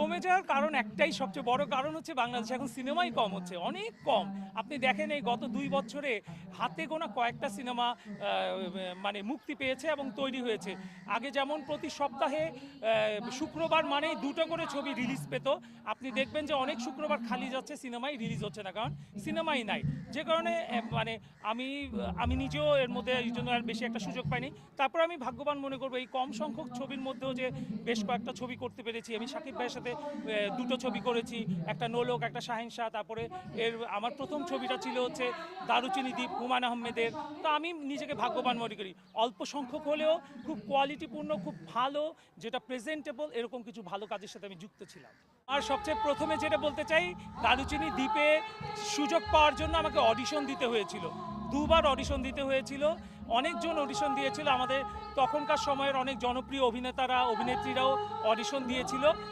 কমে যাওয়ার কারণ একটাই, সবচেয়ে বড় কারণ হচ্ছে বাংলাদেশে এখন সিনেমাই কম হচ্ছে, অনেক কম। আপনি দেখেন এই গত 2 বছরে হাতে গোনা কয়েকটা সিনেমা মানে মুক্তি পেয়েছে এবং তৈরি হয়েছে। আগে যেমন প্রতি সপ্তাহে শুক্রবার মানেই 2টো করে ছবি রিলিজ পেত, আপনি দেখবেন যে অনেক শুক্রবার খালি যাচ্ছে, সিনেমাই রিলিজ হচ্ছে না, কারণ সিনেমাই নাই। যে কারণে মানে আমি আমি নিজেও এর মধ্যে এই জন্য আর বেশি একটা সুযোগ পাইনি। তারপর আমি ভাগ্যবান মনে করবো এই কম সংখ্যক ছবির মধ্যেও যে বেশ কয়েকটা ছবি করতে পেরেছি। আমি শাকিব ভাইয়ের সাথে 2টো ছবি করেছি, একটা নোলক, একটা শাহিনশাহ। তারপরে আমার প্রথম ছবিটা ছিল হচ্ছে দারুচিনি দ্বীপ, হুমায়ূন আহমেদের। তো আমি নিজেকে ভাগ্যবান মনে করি, অল্প সংখ্যক হলেও খুব কোয়ালিটিপূর্ণ, খুব ভালো, যেটা প্রেজেন্টেবল, এরকম কিছু ভালো কাজের সাথে আমি যুক্ত ছিলাম। আর সবচেয়ে প্রথমে যেটা বলতে চাই, দারুচিনি দ্বীপে সুযোগ পাওয়ার জন্য আমাকে অডিশন দিতে হয়েছিল, 2বার অডিশন দিতে হয়েছিল। অনেকজন অডিশন দিয়েছিল, আমাদের তখনকার সময়ের অনেক জনপ্রিয় অভিনেতারা, অভিনেত্রীরাও অডিশন দিয়েছিল।